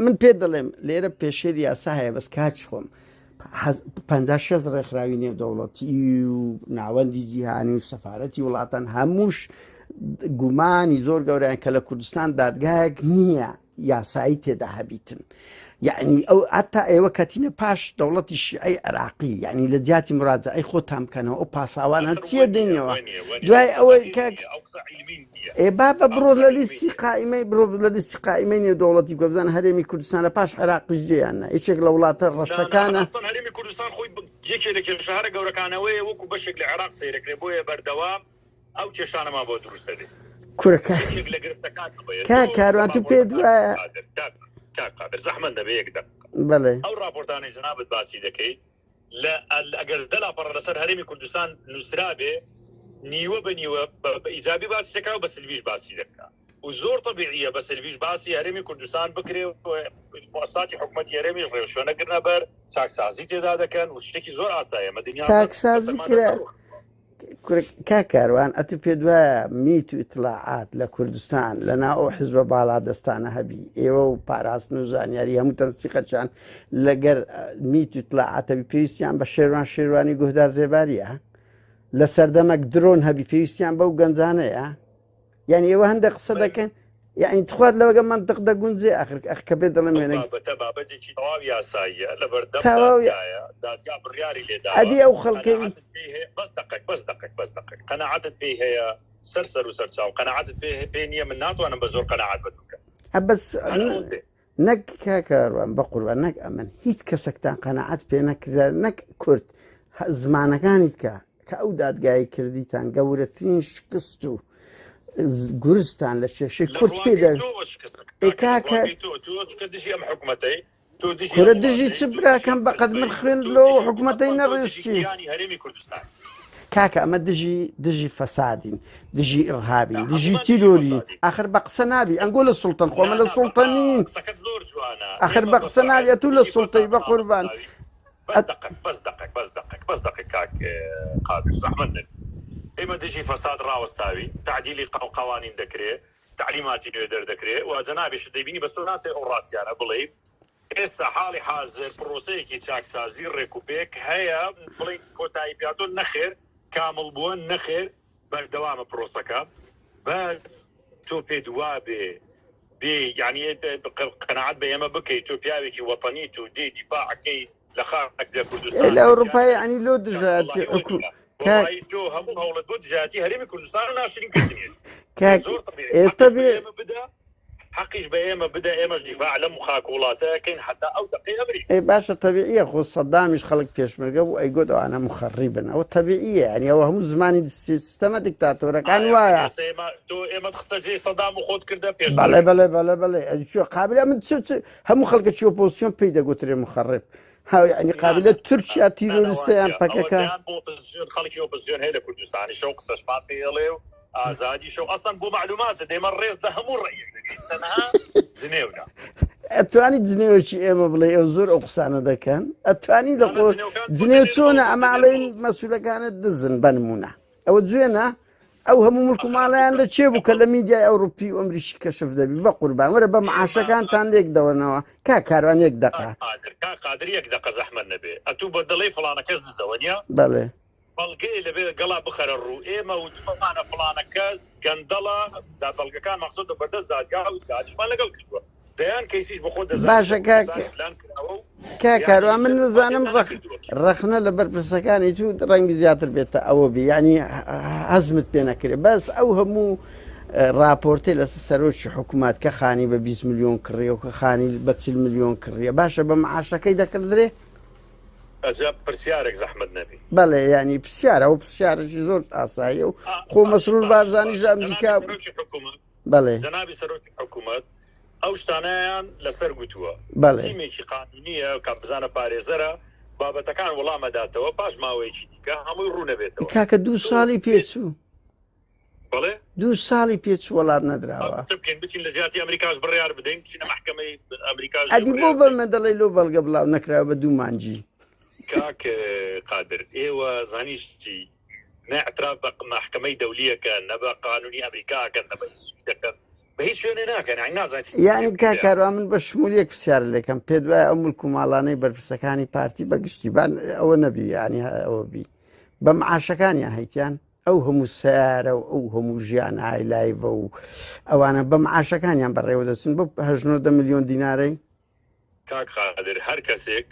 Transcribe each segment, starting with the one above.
من پێ دەڵێم لێرە پێشێری یاسا هەیە بەس کاچ خۆم 56 ڕێکخراوی نێودەوڵەتی و ناوەندی جیهانی و سەفارەتی وڵاتان هەمووش گومانی زۆر گەورەیان کە لە کوردستان دادگایەک نییە یاسایی تێدا هەبیتن. یعنی ئەو ئاتا ئێوە کەتینە پاش دەوڵەتی شیعەی عێراقی یعنی لە جیاتی مراجعەی خۆتان بکەنەوە ئەو پاساوانە چیە دێنەوە دوای ئەوەی بابە بڕۆ لە لیستی قائیمەی بڕۆ لە لیستی قائیمەی نێودەوڵەتی بکە بزانە هەرێمی کوردستان لە پاش عێراقیش جێیانە هیچێک لە وڵاتە ڕەشەکانە هەرێمی کوردستان خۆی یەکێک لە کێشەهارە گەورەکانەوەی وەکو بەشێک لە عێراق سەیرەکرێ بۆیە بەردەوام ئەو کێشانەمان بۆ دروست دەبێت کوورەکە کاروان تو پێ دوایە قادر زەحمەت دەبێ یەک دەقیقە بەڵێ ئەو راپۆرتانەی جەنابەت باسی دەکەی لە ئەگەر دەلاپەڕە لەسەر هەرێمی کوردستان نووسرا بێ نیوە بە نیوە بە ئیزابی باسی دەکا و بە سلویش باسی دەکا و زۆر طبیعیە بە سلویش باسی هەرێمی کوردستان بکرێ و مؤسساتی حکوومەتی هەرێمیش ڕێوشوێنەگرنە بەر چاکسازی تێدا دەکەن و شتێکی زۆر ئاساییە مەدەنیا چاکسازی کرا کاروان ئەتو پێ دوایە میت و ئیتلاعات لە کوردستان لەنا ئەو حیزبە باڵا دەستانە هەبی ئێوە و پاراستن و زانیاری هەموو تەنسیقەچان لەگەر میت و ئیتلاعاتەبی پێویستیان بە شێروانی گوهدار زێباریە لە سەردەمەک درۆن هەبی پێویستیان بەو گەنجانەیە یعنی ئێوە هەندێک قسە دەکەن یعنی تخوات لەوەگە منطق دەگونجێ ئەخر کە بێ دەڵێم وێنە بابەتێکی تەواو یاساییە لە بەردەم دادگا بڕیاری لێدا ئەدی ئەو خەڵکەی بەس دقیق قەناعەتت پێی هەیە سەر و سەرچاو قەناعەتت پێ نییە من ناتوانم بە زۆر قەناعەت بکەم بەس نەک کاکەوان بە قوربان نەک ئەمن هیچ کەسێکتان قەناعەت پێ نەکرا نەک کورد زمانەکانیت کە ئەو دادگایی کردیتان گەورەترین شکست و گورستان لە شێشەی کورد پێدا کورە دژی چ براکەم بەقەت من خوێن لۆ حکوومەتەی نەڕێشتی کاکە ئەمە دژی فەسادین دژی ئڕهابین دژی تیرۆری ئاخر بە قسە نابی ئەنگۆ لە سوڵتان خۆمە لە سوڵتانین ئاخر بە قسە نابی ئەتوو لە سوڵتەی بە قوربان بەس دقیق قادر زەحمەت نەبێ ئێمە دژی فەساد ڕاوەستاوی تعدیلی قوانین دەکرێت تعلیماتی نوێ دەردەکرێت و جەنابێش دەبینی بە سۆناتێ ئەو ڕاستیانە بڵێ ئێستا حاڵی حازر پرۆسەیەکی چاکسازی ڕێکوپێک هەیە بڵێ کۆتایی پیاتۆ نەخێر کامل بووە نەخێر بەردەوامە پرۆسەکە بەس تۆ پێ دوا بێ یعنی قەناعەت بە ئێمە بکەیت تۆ پیاوێکی وەتەنیت و دێ دیفاعەکەی لە خاک لە کوردستان لە ئەوروپای ینی لۆ دژاتی تۆ هەموو هەوڵت بۆ دژاتی هەرێمی کوردستان و ناشرین کردنیت بدە حقیش بە ئێمە بدە ئێمەش دیفاع لە مخاک وڵاتەکەین حتا ئەو دقیقە بری باشە تەبیعیە خۆ سەدامیش خەڵک پێشمەرگە بوو ئەیگۆت ئەوانە مخەڕیبن ئەوە تەبیعیە ینی ئەوە هەموو زمانی سیستەمە دیکتاتۆرەکان وایە تۆ ئێمە خستەجێ سەدام و خۆت کردە پێش بەڵێ قابلە من هەموو خەڵکەکی ئۆپۆزیسیۆن پێی دەگوترێ مخەڕب ینی قابلە تورکیا تیرۆریستەیان پەکەکە خەڵکی ئۆپۆزیسیۆن هەیە لە کوردستانی شەو قسەشمان پێڵێ و ئازادی شەو ئەسڵەن بۆ معلوماتە دێمە ڕێز لە هەموو ڕێیەک دەگەین تەنها جنێودا ئەتوانی جنێوەکی ئێمە بڵێ ئەو زۆر ئەو قسانە دەکەن ئەتوانی لە جنێو چۆنە ئەماڵەی مەسوولەکانت دزن بنمونە ئەوە جوێنە ئەو هەموو ملک و ماڵیان لە چێ بوو کە لە میدیای ئەوروپی و ئەمریکی کەشف دەبی بە قوربان وەرە بە معاشەکانتان لێک دەوەنەوە کاروان یەک دقە قادر یەک دقە زەحمەت نەبێ ئەتوو بە دڵی فڵانە کەس دزەوە نیە بەڵێ بەڵگەی لەبێ گەڵا بخەرە ڕوو ئێمە وتمانە فڵانە کەس گەندەڵە دا بەڵگەکان مەخسوودە بەردەست دادگا و ساجمان لەگەڵ کردووە دەیان کەیسیش بە خۆ دەزانێت باشە کاروان من نزانم ڕەخنە لە بەرپرسەکانی تو ڕەنگی زیاتر بێتە ئەوە بێ ینی هەزمت پێ نەکرێت بەس ئەو هەموو راپۆرتێ لەسەر سەرۆکی حکوومەت کە خانی بە 20 ملیۆن کڕێ و کە خانی بە 40 ملیۆن کڕیە باشە بە معاشەکەی دەکردرێ پرسیارێک زەحمەت نەبی بەڵێ ینی پرسیارە و پرسیارێکی زۆر ئاساییە و خۆ مەسرور بارزانیش ئەمریکا بەڵێ جەنابی سەرۆکی حکوومەت ئەو شتانیان لەسەر گوتووە تیمێکی قانونیە کە بزانە پارێزەرە بابەتەکان وەڵامەداتەوە پاش ماوەیەکی دیکە هەمووی ڕوو نەبێتەوە کاکە 2 ساڵی پێچوو بەڵێ 2 ساڵی پێچوو وەڵام نەدراوە بکەین بچین لە زیاتی ئەمریکاش بڕیار بدەین بچینە مەحکەمەی ئەمریکاش ئەدی بۆ بەمە دەڵێ لۆ بەڵگە بڵاو نەکراوە بە 2 مانجی کاک قادر ئێوە زانیشتی نە ئەتراف بە محکەمەی دەولیەکە نە بە قانونی ئەمریکاکەن نە بە سویدەکەن بە هیچ شوێنێ ناکەن نازانێت یعنی کاکاروان من بە شمولیەک پرسیار لەکەم پێت وایە ئەو ملک و ماڵانەی بەرپرسەکانی پارتی بەگشتیبان ئەوە نەبی ینی ئەوە بی بە معاشەکانیان هەیتیان ئەو هەموو سیارە و ئەو هەموو ژیان ئایلایڤە و ئەوانە بە معاشەکانیان بەڕێوە دەچن بۆ 8 ملیۆن دینارەی کاک خادر هەر کەسێک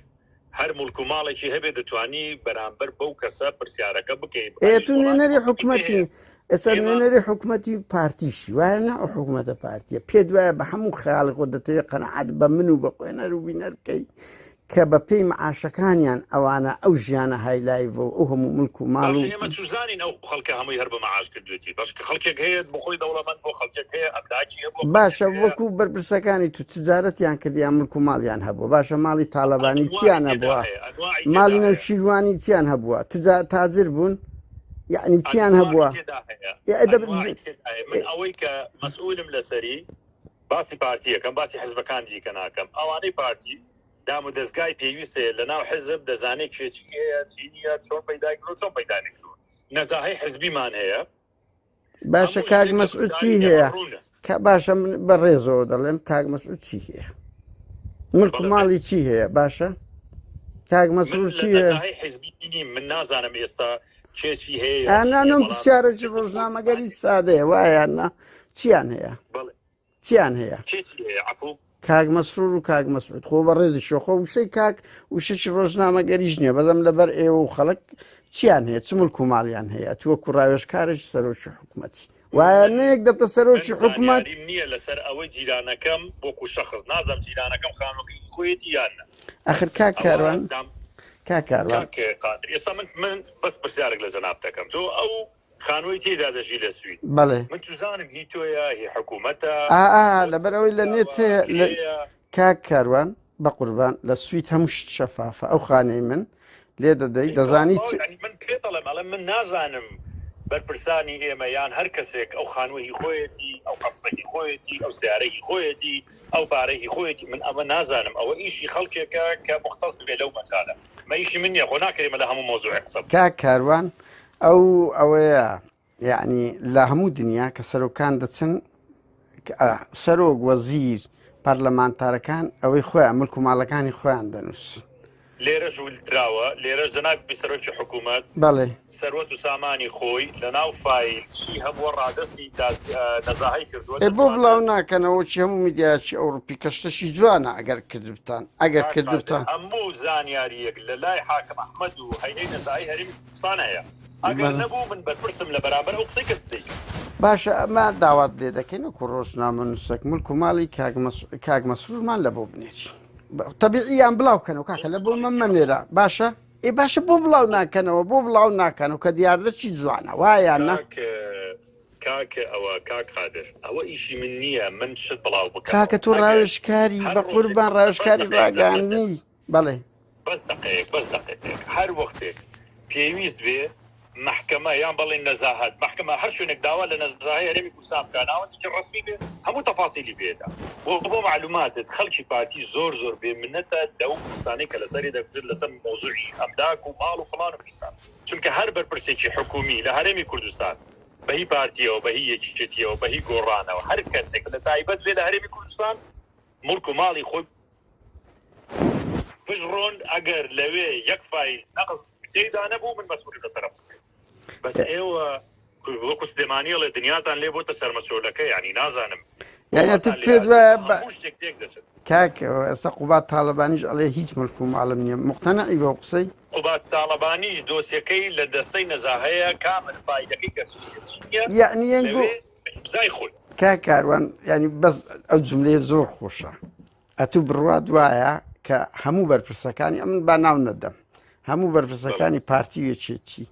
هەر ملک و ماڵێکی هەبێ دەتوانی بەرامبەر بەو کەسە پرسیارەکە بکەیت تو نوێنەری حکوومەتی ئێستا نوێنەری حکوومەتی پارتیشی وایە نا ئەو حکوومەتە پارتیە پێت وایە بە هەموو خاڵق و دەتەوێت قەنەعەت بە من و بە خوێنەر و بینەر بکەیت کە بە پێی معاشەکانیان ئەوانە ئەو ژیانە هایلایڤ و ئەو هەموو ملک و ماڵ و ئێمە چوزانین ئەو خەڵکە هەمووی هەر بە معاش کردوێتی باش کە خەڵکێک هەیە بخۆی دەوڵەمەند بۆ خەڵکێک هەیە ئەملاکی هەبوو باشە وەکو بەرپرسەکانی تو تجارەتیان کردیان ملک و ماڵیان هەبووە باشە ماڵی تاالبانی چیان هەبووە ماڵی نەوشیروانی چیان هەبووە تاجر بوون یعنی چیان هەبووە من ئەوەی کە مەسئولم لەسەری باسی پارتیەکەم باسی حزبەکان دیکە ناکەم ئەوانەی پارتی دام و دەستگای پێویستێ لە ناو حزب دەزانێت کێچیە چینیە چۆن پەیداکرۆ چۆن پەیدانێکرۆ نەزاهەی حزبیمان هەیە باشە کاک مەسعود چی هەیە باشە من بە ڕێزەوە دەڵێم کاک مەسعود چی هەیە ملک و ماڵی چی هەیە باشە کاک مەسعود چی هەیە حزبی من نازانم ئێستا کێچی هەیە ئەنانم پرسیارەی ڕۆژنامەگەری سادەیە وایەنە چیان هەیە چیان هەیە کاک مەسرور و کاک مەسعود خۆ بە ڕێزی شۆخۆ وشەی کاک وشەی ڕۆژنامەگەریش نییە بەدەم لەبەر ئێوە و خەڵک چیان هەیە چ ملک و ماڵیان هەیە تووەکو ڕاوێژکارێکی سەرۆکی حکوومەتی وایە نەیەک دەبتە سەرۆکی حکوومەت نییە لەسەر ئەوەی جیرانەکەم بۆکو شەخص نازم جیرانەکەم خانۆکی خۆیەتی یانە ئەخر کاک کاروان کاکاروان ئێستا من بەس پرسیارێک لە جەناب دەکەم تۆ ئەو خانووی تێدا دەژی لە سوید بەڵێ من توزانم هی تۆیە هی حکوومەتە لەبەر ئەوەی لە نێت هەیە کاک کاروان بە قوربان لە سوید هەموو شەفافە ئەو خانەی من لێ دەدەی دەزانی من پێڵم ئەڵم من نازانم بەرپرسانی ئێمە یان هەر کەسێک ئەو خانووی خۆیەتی ئەو قەسڵێکی خۆیەتی ئەو سیارەی خۆیەتی ئەو پارەی خۆیەتی من ئەمە نازانم ئەوە ئیشی خەڵکێکە کە مختص بێ لەو مەسالە مە ئیشی من نییە خۆ ناکرێمە لە هەموو مۆزوع قسە کاک کاروان ئەوەیە یعنی لە هەموو دنیا کە سەرۆکان دەچن سەرۆک وەزیر پەرلەمانتارەکان ئەوەی خۆیان ملک و ماڵەکانی خۆیان دەنووسن لێرەش ولراوە لێرەش جەنابی سەرۆکی حکوومەت بەڵێ سەروەت و سامانی خۆی لە ناو فایل چی هەموو ڕادستی نەزاهی کردووە بۆ بڵاو ناکەنەوە چی هەموو میدیاچی ئەوروپی کەشتەشی جوانە ئەگەر کردتان ئەگەر کردتان هەموو زانیاریەک لە لای حاکم ئەحمەد و هەینەی نەزاهی هەرمی کوردستان هەیە ئەگەر نەبوو من بەرپرسم لە بەرامبەر ئەو قسەی کردی باشە ئەمە داوات لێ دەکەین وەکو ڕۆژنامە نووسەک ملک و ماڵی کاک مەسرورمان لە بۆ بنێری تەبیعیان بڵاوکەنەوە کاکە لە بۆ منێرە باشە باشە بۆ بڵاو ناکەنەوە بۆ بڵاو ناکەنەوە کە دیاردەچی جوانە وایانە کاکە ئەوە کاک خادر ئەوە ئیشی من نییە من شت بڵاو بکە کاکە تۆ ڕاوێژکاری بە قوربان ڕاوێژکاری ڕاگەاندنی بەڵێ بەس دقەیەک هەر وەختێک پێویست بێ محکمە یان بەڵێن نەزاهەت محکمە هەر شوێنێک داوا لە نەزاهی هەرێمی کوردستان بکە ناوەندێکی ڕەسمی بێ هەموو تەفاسیلی بێدا بۆ معلوماتت خەڵکی پارتی زۆر بێ منەتە لەو کوردستانەی کە لەسەری دەکرد لەسەر مۆزوعی ئەملاک و ماڵ و فڵان و فیسان چونکە هەر بەرپرسێکی حکومی لە هەرێمی کوردستان بەهی پارتیەوە بەهی یەکیچێتیەوە بەهی گۆڕانەوە هەر کەسێک لە تایبەت بێ لە هەرێمی کوردستان ملک و ماڵی خۆی بژڕۆن ئەگەر لەوێ یەک فایل نەقص تێدا نەبوو من مەسئولی لەسەر قسەی بەس ئێوە وەکو سلێمانی لە دنیاتان لێ بۆتە سەرمەسۆلەکە یعنی نازانم یعنی تو پێت وایە کاکەوە ئێستا قوبات تاالبانیش ئەڵێ هیچ ملک و ماڵم نییە مقتەنەعی بۆ قسەی قوبات تاالبانیش دۆسیەکەی لە دەستەی نەزاهەیە کامل فایدەکەی کەسیە یعنی زای خۆی کاک کاروان ینی بەس ئەو جملەیە زۆر خۆشە ئەتوو بڕوات وایە کە هەموو بەرپرسەکانی ئەمن با ناو نەدەم هەموو بەرپرسەکانی پارتی یەکێتی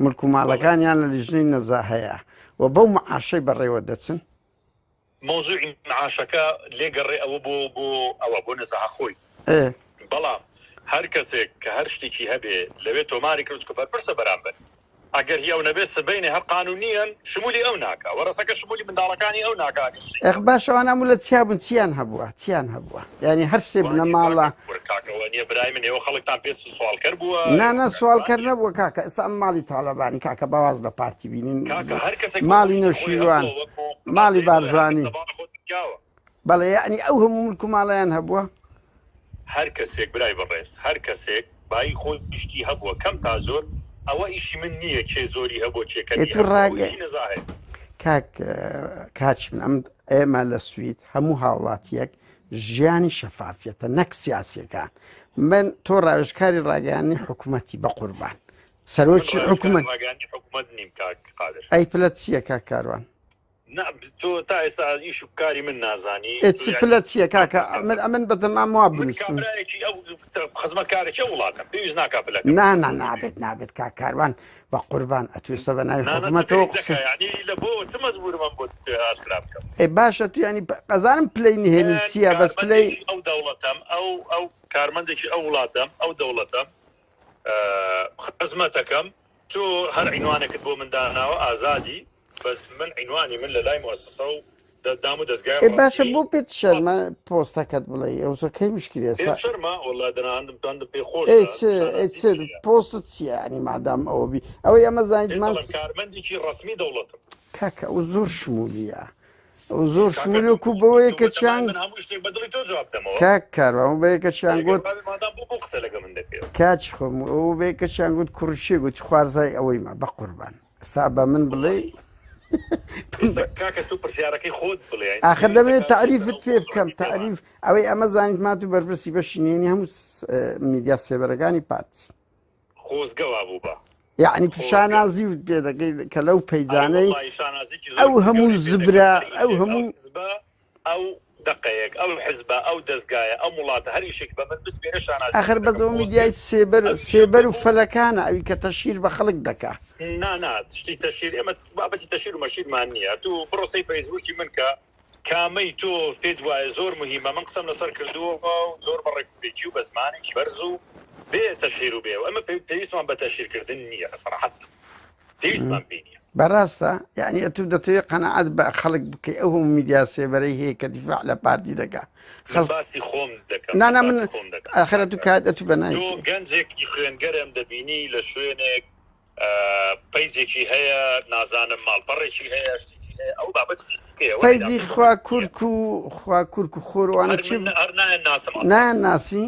ملک و ماڵەکانیان لە لیژنەی نەزاهەیە و بەو معاشەی بەڕێوە دەچن مۆزوعی معاشەکە لێگەڕێ ئەوە بۆ نەزاهە خۆی بەڵام هەر کەسێک کە هەر شتێکی هەبێ لەوێت تۆماری کرد کە بەرپرسە بەرامبەر ئەگەر هی ئەو نەبێت سبەینێ هەر قانونیان شمولی ئەو ناکە وەرەسەکە شمولی منداڵەکانی ئەو ناکانی باشەوان هەموو لە چیابوون چیان هەبووە ینی هەر سێ بنە ماڵە نیە برای من ئێوە خەڵکتان پێ سوالکەر بووە نانە سوالکەر نەبووە کاکە ئێستا ئەم ماڵی تاالبانی کاکە باواز لە پارتی بینین ماڵی نەوشیروان ماڵی بارزانی جاوە بەڵێ یعنی ئەو هەموو ملک و ماڵیان هەبووە هەر کەسێک برای بەڕێز هەر کەسێک بای خۆی پشتی هەبووە کەم تا زۆر ئەوە ئیشی من نییە کێ زۆری هەبوو چێکەی نەزاهێت کاچ من ئەم ئێمە لە سوید هەموو هاوڵاتیەک ژیانی شەفافیەتە نەک سیاسیەکان من تۆ ڕاوێژکاری ڕاگەیانی حکوومەتی بە قوربان سەرۆکی حکوومەت نیم قادر ئەی پلەت چییە کا کاروان تۆ تا ئێستا ئیش و کاری من نازانی پلەت چییە کاکە من بەدەمام وا بنووسم خزمەتکارێکی وڵاتم پێویست ناکا بڵێت نابێت کا کاروان بە قوربان ئەتوێستە بە ناوی حکوومەتەوە لە بۆ مەزبورم بۆ ئاشکرا بکەم باشە تو ینی قەزانم پلەی نهێنی چییە بەس پلەی ئەو دەوڵەتم ئەو کارمەندێکی ئەو وڵاتم ئەو دەوڵەتم خزمەتەکەم تۆ هەر عینوانێکت بۆ منداناوە ئازادی بەس من عینوانی من لە لای مؤسسە و دەدام و دەستگای باشە بۆ پێت شەرمە پۆستەکەت بڵێ ئەوزەکەی مشکلی ئێستا شەرمە وەڵا دەناندم پێ خۆش پۆستت چییە ینی مادام ئەوە بی ئەوەی ئەمە زانیمان کارمەندێکی ڕسمی دەوڵەتم کاکە ئەو زۆر شمولیە ئەو زۆر شمولێکو بەوەیە کە چیان کاک کاروان بەیەکە چیان گوت کاچ خۆم ئەو بەیەکە چیان گوت کوڕشی گوتی خوارزای ئەوەی ما بە قوربان ئستا بە من بڵێ آخر دەبێت تعریفت پێ بکەم تعریف ئەوەی ئەمە زانیت مات و بەرپرسی بەشینێنی هەموو میدیا سێبەرەکانی پارتی خۆزگەوا بوو بە یعنی پیشانازی و پێ دەکەی کە لەو پەیجانەی ئەو هەموو زبرا ئەو هەموو ئەو دقەیەک ئەو حزبە ئەو دەستگایە ئەو وڵاتە هەریشێک بە من بسپێرە شانازی ئاخر بەزەوە میدیای سێبەر و فەلەکانە ئەوی کە تەشیر بە خەڵک دەکا تشتی تەشیر ئێمە بابەتی تەشیر و مەشیرمان نییە تو بڕۆسەی فەیسبووکی من کە کامەی تۆ پێت وایە زۆر مهمە من قسەم لەسەر کردووە زۆر بەڕێکپێکی و بە زمانێکی بەرز و بێ تەشیر و بێ ئەمە پێویستمان بە تەشیرکردن نییە سەراحەت پێویستمان پێ نییە بەڕاستە یعنی ئەتو دەتوێت قەنەعەت بە خەڵک بکەی ئەو هەموو میدیا سێبەرەی هەیە کە دیفاع لە پارتی دەکا باسی خۆم دەکەم نانا من ئاخر ئەتو کات ئەتو بەنای گەنجێکی خوێنگەرم دەبینی لە شوێنێک پەیزێکی هەیە نازانم ماڵپەڕێکی هەیە ئەو بابەت پەیزی خوا کورک و خۆروانە چ ناناسی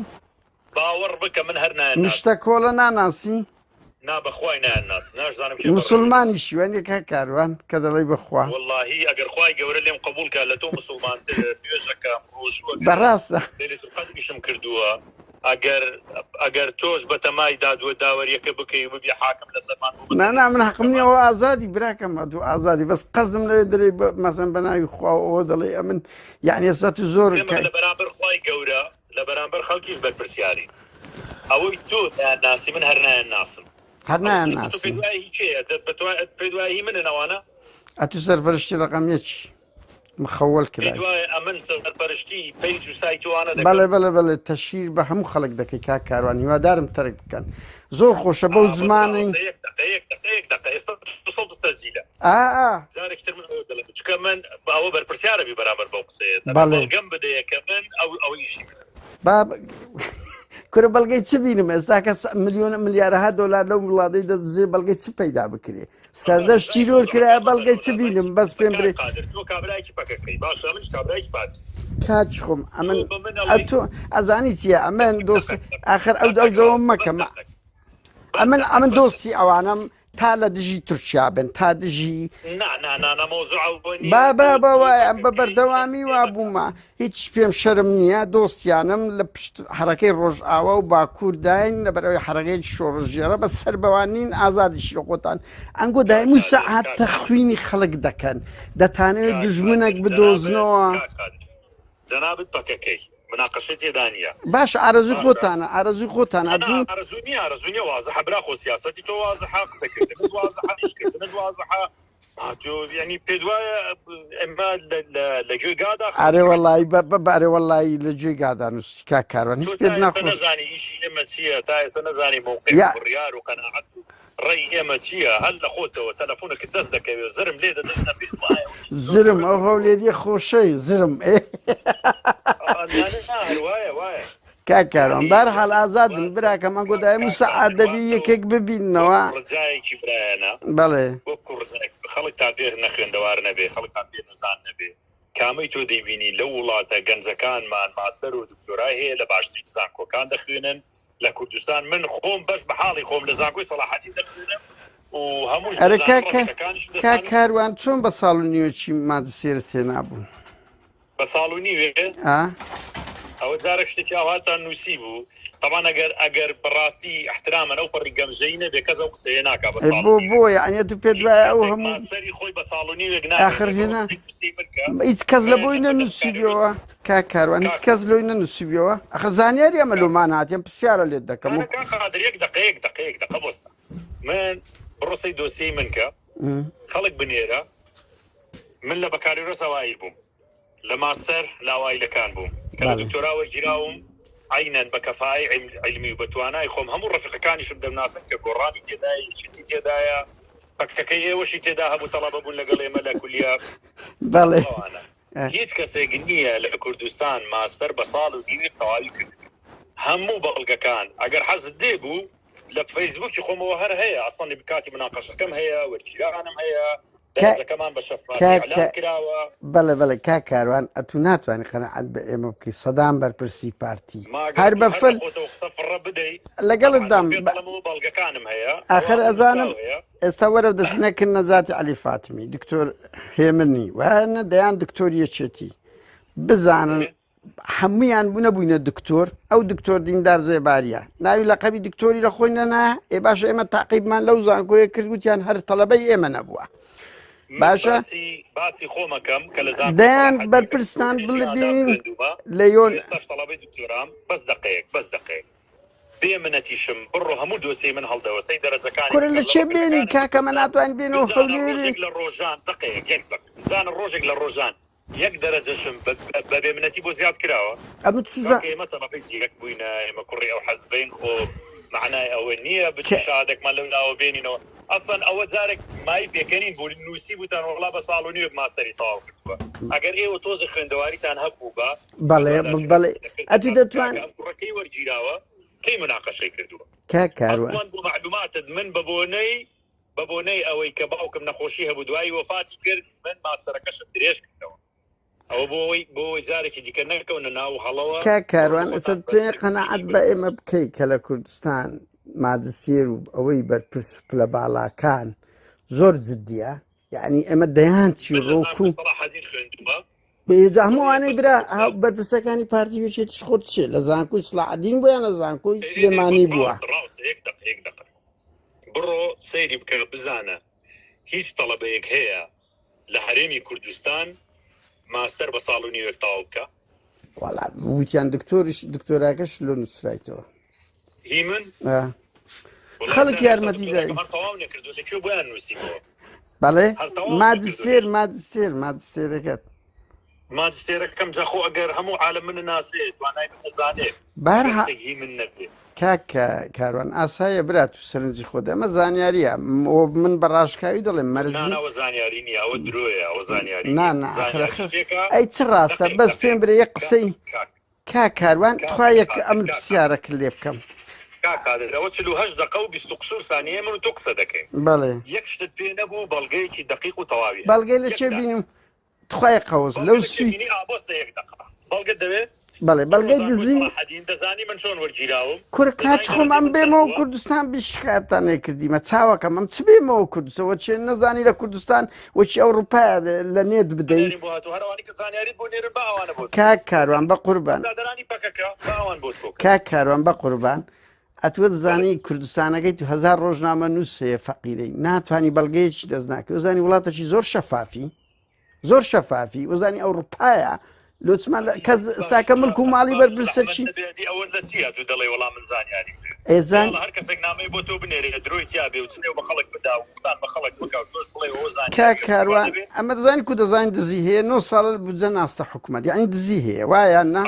باوەڕ بکە من هەر نیشتە کۆڵە ناناسی نابخوای ناس نازانم مسلمانیشی وانێکا کاروان کە دەڵی بخوا واللهی ئەگەر خوای گەورە لێم قبولکە لە تۆ مسلمانتر توێژەکەم ڕۆژوە بەڕاستە قەدیشم کردووە ئەگەر تۆش بە تەمای دادوە داوەریەکە بکەی ببی حاکم لە سەرمان نانا من حەقم نییە ئەوە ئازادی براکەم دوو ئازادی بەس قەزم لەوێ دەرێ مەسەن بە ناوی خواەوە دەڵێ ئەمن یعنی ئێستا تو زۆر لە بەرامبەر خوای گەورە لە بەرامبەر خەڵکیش بەرپرسیاری ئەوەی تۆ ناسی من هەر نایەن ناسم هەر نایەن ناسی پێدوایی منە نەوانە ئەتو سەرپەرشتی ڕقەمیەکی مخەوەل کرد ئەمن سەرپەرشتی پەیج و سایتوانە بەڵێ تەشیر بە هەموو خەڵک دەکەی کا کاروان هیوادارم تەرک بکەن زۆر خۆشە بەو زمانی چکە من ئەوە بەرپرسیارەبی بەرامبەر بەو قسەیە گەم بدەیە کە من ئەو ئیشی کورە بەڵگەی چ بینم ئێستا کە ملیۆنە ملیارەها دۆلار لەو وڵاتەی دەدزێ بەڵگەی چ پەیدا بکرێ سەردەشتی رۆر کرایە بەڵگەی چ بینم بەس پێم برێ کاچ خۆم ئەمن تۆ ئەزانی چییە ئەمن دۆست ئاخر ئەو دەوم مەکەم ئەمن دۆستی ئەوانم تا لە دژی تورکیا بن تا دژی وایە ئەم بە بەردەوامی وا بوومە هیچ پێم شەرم نییە دۆستیانم لە پشت حرەکەی ڕۆژئاوا و باکوورداین لەبەرەوەی حرەکەی شۆڕژێرە بە سەربەوانین ئازادیشی لە خۆتان ئەنگۆ دایمو سەعات تەخوینی خەڵک دەکەن دەتانەوێت دژمنێک بدۆزنەوە جەنابەت پەکەکەی مناقشة دانية باش أرزو خوتانا أرزوني واضحة براخو سياستي تو واضحة قصة واضحة إيش كردنت واضحة يعني بدوايا إما لجوي قاعدة أري والله لجوي قاعدة نستكا كاروان هيش بدنا نزاني إيش إما سيا تايس نزاني موقف الريال وقناعته رأي إما سيا هل خوته وتلفونك الدزدك زرم ليه دزنا زرم أو وليدي خوشي زرم إيه رواية كاكارون بارحال آزادن براكم أقول دايمو سعاد دبي يكيك ببينوا رجايكي برانا بله وكو رجايك خلق تعبير نخين دوار نبي خلق تعبير نزان نبي کامی تۆ دەیبینی لە وڵاتە گەنجەکانمان ماستەر و دکتۆرای هەیە لە باشترین زانکۆکان دەخوێنن لە کوردستان. من خۆم بەش بە حاڵی خۆم لە زانکۆی سەلاحەتی دەخوێنم و هەموو کا کاروان چۆن بە ساڵ و نیوەچی مادسێرە تێنابوون بە ساڵ و نیوێ ئەوە جارە شتێکی ئاواتان نووسی بوو. طبعا ئەگەر بەڕاستی احترامە ئەو پەڕی گەمژەی نەبێ کەس ئەو قسەیە ناکا بۆ یعنی تو پێ دوایە ئەو هەموو سەری خۆی بە ساڵ و نیوێک آخر هێنا هیچ کەس لە بۆی نەنووسیبیەوە کا کاروان هیچ کەس لۆی نەنووسیبیەوە ئەخە زانیاری ئەمە لۆمان هاتیان پرسیارە لێت دەکەم یەک دقەیەک بۆستە من بڕۆسەی دۆسیەی من کە خەڵک بنێرە من لە بەکاری ڕۆسەوایی بووم لە ماستەر لاوایلەکان بووم کە لە دکتۆرا وەرگیراوم عینەن بە کەفای علمی و بەتوانای خۆم هەموو ڕەفیقەکانیشم دەمناسن کە گۆڕانی تێدای چیتی تێدایە پەکتەکەی ئێوەشی تێدا هەبوو تەڵەبە بوون لەگەڵ ئێمە لە کولیا. بەڵێ هیچ کەسێک نییە لە کوردستان ماستەر بە ساڵ و دیوی تەواوی کرد. هەموو بەڵگەکان ئەگەر حەزت دێبوو لە فەیسبووکی خۆمەوە هەر هەیە ئەسڵی بکاتی مناقەشەکەم هەیە وەرگیرانم هەیە دەرەجەکەمان بە شەفاف ئیعلان کراوە. بەڵێ کا کاروان ئەتو ناتوانانی قەنەعەت بە ئێمە بکەی سەدام بەرپرسی پارتی هەر بەفل لەگەڵتدام بەڵگەکانم هەیە. ئاخر ئەزانم ئێستا وەرە دەستنەکرد نەزاتی عەلی فاتمی دکتۆر هێمنی وانە دەیان دکتۆر یەکێتی بزانن هەمویان بوونە دکتۆر ئەو دکتۆر دیندار زێباریە ناوی لەقەبی دکتۆری لە خۆی نەنا ئێ باشە ئێمە تاقیبمان لەو زانکۆیە کردوتیان هەر تەڵەبەی ئێمە نەبووە باشە باسی خۆمەکەم کە لە دەیان بەرپرسان بڵبین لە یۆن تەڵەبەی دکتۆرام بەس دقەیەک بێ منەتیشم بڕۆ هەموو دۆسی من هەڵدەوەسەی دەرەجەکانی کورە لە چێ بێنین کاکەمە ناتوان بێنەوە هەولێرێک لە ڕۆژان دقەیەک زانە ڕۆژێک لە ڕۆژان یەک دەرەجەشم بە بێ منەتی بۆ زیاد کراوە ئێمە تەڵەبەی یەک بووینە ئێمە کوڕی ئەو حەزبین خۆ معنای ئەوە نییە بچ شادێکمان لەولاوە بێنینەوە ئەسڵەن ئەوە جارێک مای پێکەنین بۆ نووسی بوتان وڵا بە ساڵ و نیوەک ماسەری تەواو کردووە ئەگەر ئێوە تۆزە خوێندەواریتان هەبوو بە بەڵێ ئەتو دەتوان کوڕەکەی وەرگیراوە کەی مناقەشەی کردووە کاروان بۆ معلوماتت من بە بۆنەی ئەوەی کە باوکم نەخۆشی هەبوو دوایی وەفاتی کرد من ماسەرەکەشم درێژ کردەوە ئەوە بۆی جارێکی دیکە نەکەونە ناو هەڵەوە کاروان ئەسە تێ قەنەعەت بە ئێمە بکەی کە لە کوردستان مادسێر و ئەوەی بەرپرس پلە باڵاکان زۆر جددیە یعنی ئێمە دەیان چی ڕۆکو هەمووانەی برا بەرپرسەکانی پارتی وێچێتیش خۆت چێ لە زانکۆی سڵاحەدین بوویان لە زانکۆی سلێمانی بووە بڕۆ سەیری بکە بزانە هیچ تەڵەبەیەک هەیە لە هەرێمی کوردستان ماستەر بە ساڵ و نیوەک تەواو بکە وەڵا وتیان دکتۆراکەش لۆ نووسرایتەوە هی من خەڵک یارمەتی دای تەواو نەکردو لەکوێ بۆیان نووسیبەوە بەڵێ مادسێرەکەت ماجستێرەکەم جاخۆ ئەگەر هەموو عالم من ناسێت توانای نەزانێت بارهی من نەبێت کاکە کاروان ئاسایە برات و سەرنجی خۆدا ئەمە زانیاریە من بە ڕاشکاوی دەڵێم مەرزەوە زانیاری نیە ئەوە درۆیە ئەوە زانیاری ئەی چ ڕاستە بەس پێم برێ یەک قسەی کاروان توایەک ئەم پرسیارەکە لێ بکەم ئەوە 48 دقە و 20 قسوور ثانیە من و تۆ قسە دەکەین بەڵێ یەک شتت پێ نەبوو بەڵگەیەکی دقیق و تەواوی بەڵگەی لە چێ بینیم توخوای قەوز لەو سوی بەڵگە دەوێت بەڵێ بەڵگەی دزی دەزانی من چۆن وەرگیراوم کورە کاچ خۆم ئەم بێمەوە کوردستان بیشکاتان نێکردیمە چاوەکەم ئەم چ بێمەوە کوردستەوە چێ نەزانی لە کوردستان وەچی ئەوروپا لە نێت بدەیت کاک کاروان بە قوربان کاک کاروان بە قوربان ئەتوە دەزانی کوردستانەکەی تو 1000 ڕۆژنامە نووسەیە فەقیرەی ناتوانانی بەڵگەیەکی دەست ناکە وەزانی وڵاتەکی زۆر شەفافی وەزانی ئەوروپایە لۆچمان کەس ساکە ملک و ماڵی بەرپرسە چی ئێزان هەر کەسێک نامەی بۆ تۆ بنێرێ درۆی تیابێ و چنێ بە خەڵک بدا و وستان بە خەڵک بکەوت تۆش بڵێ ئەوە کا کاروان ئەمە دەزانی کو دەزانین دزی هەیە 9 ساڵ بجە ناستە حکومەت یعنی دزی هەیە وایە نا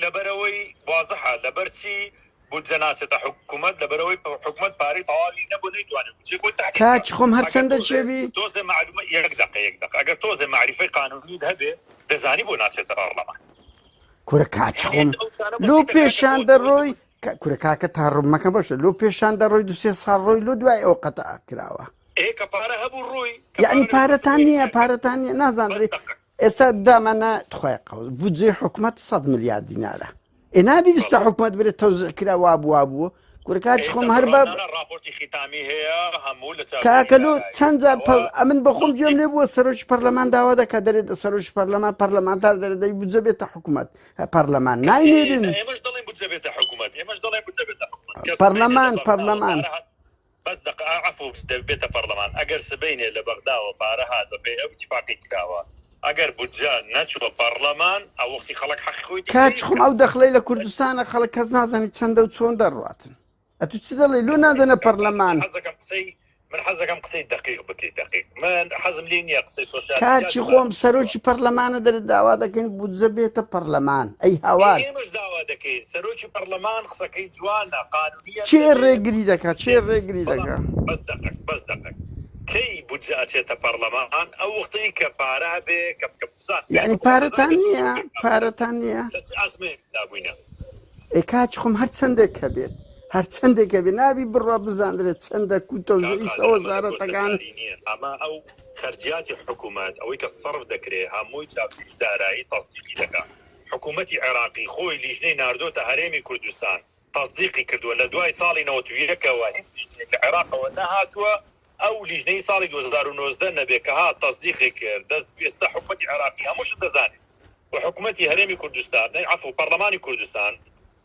لەبەرەوەی وازەحە لەبەر چی بودجە ناچێتە حکومەت لەبەرەوەی حکومەت پارەی تەواوی نەبوو نەیتوانێت کاچ خۆم هەرچەندە چێبی تۆزێ معلومە یەک دقە ئەگەر تۆزێ معریفەی قانونیت هەبێ دەزانی بۆ ناچێتە پەرلەمان کورە کاچ خۆم لۆ پێشان دەڕۆی کورە کاکە تا ڕوومەکە باشە لۆ پێشان دەڕۆی 2 ساڵ ڕۆی لۆ دوای ئەو قەتە کراوە کە پارە هەبوو ڕووی یعنی پارەتان نییە نازانڕێ ئێستا دامانە تخوای قەوز بودجێ حکوومەت 100 میلیارد دینارە ئێنابی بیستە حکوومەت برێت تەوزیع کرا وا بووە کورکات خۆم هەر بە راپۆرتی ختامی هەیە هەموو لە کاکەلو چەند جار ئەمن بەخۆم گوێم لێ بووە سەرۆکی پەرلەمان داوا دەکات دەرێت سەرۆکی پەرلەمان پەرلەمانتار دەرەدەی بودجە بێتە حکوومەت پەرلەمان ناینێرن ئێمەش دەڵێن بودجە بێتە حکوومەت ئێمەش دەڵێن بودجە بێتە حکوومەت پەرلەمان بس عفو بێتە پەرلەمان ئەگەر سبەینێ لە بەغداوە پارە هات بەپێی ئەو اتفاقی کراوە ئەگەر بودجە نەچوە پەرلەمان ئەو وەختی خەڵک حەقی خۆی کاچ خۆم ئەو دەخلەی لە کوردستانە خەڵک کەس نازانێت چەندە و چۆن دەڕاتن ئەتو چ دەڵێ لۆ نادەنە پەرلەمان من حەزەکەم قسەی دقیق بکەیت دقیق من حەزم لێ نییە قسەی سۆشیال کاچی خۆم سەرۆکی پەرلەمانە دەرێت داوا دەکەین بودجە بێتە پەرلەمان ئەی هاوار ئێمەش داوا دەکەین سەرۆکی پەرلەمان قسەکەی جوانە قانونیە چێ ڕێگری دەکات چێ ڕێگری دەکات بەس دقیق کەی بودجە ئەچێتە پەرلەمان ئەو وەختەی کە پارە بێ کە یعنی پارەتان نییە ئەزمێ دابووینە ئەی کاچ خۆم هەر چەندێک کە بێت هەر چەندێکە بێ نابی بڕوا بزانرێت چەندە کوتەوزئی وەزارەتەکان ئەمە ئەو خەرجیاتی حکوومەت ئەوەی کە سەرف دەکرێت هەمووی چاپی دارایی تەصدیقی دەکات حکوومەتی عێراقی خۆی لیژنەی ناردۆتە هەرێمی کوردستان تەصدیقی کردووە لە دوای ساڵی 91ەوە هیچ لیژنێک لە عێراقەوە نەهاتووە ئەو لیژنەی ساڵی 2019 نەبێ کە هات تەصدیقی کرد دەست ئێستا حکوومەتی عێراقی هەمووش دەزانێت و حکوومەتی هەرێمی کوردستان عفو پەرلەمانی کوردستان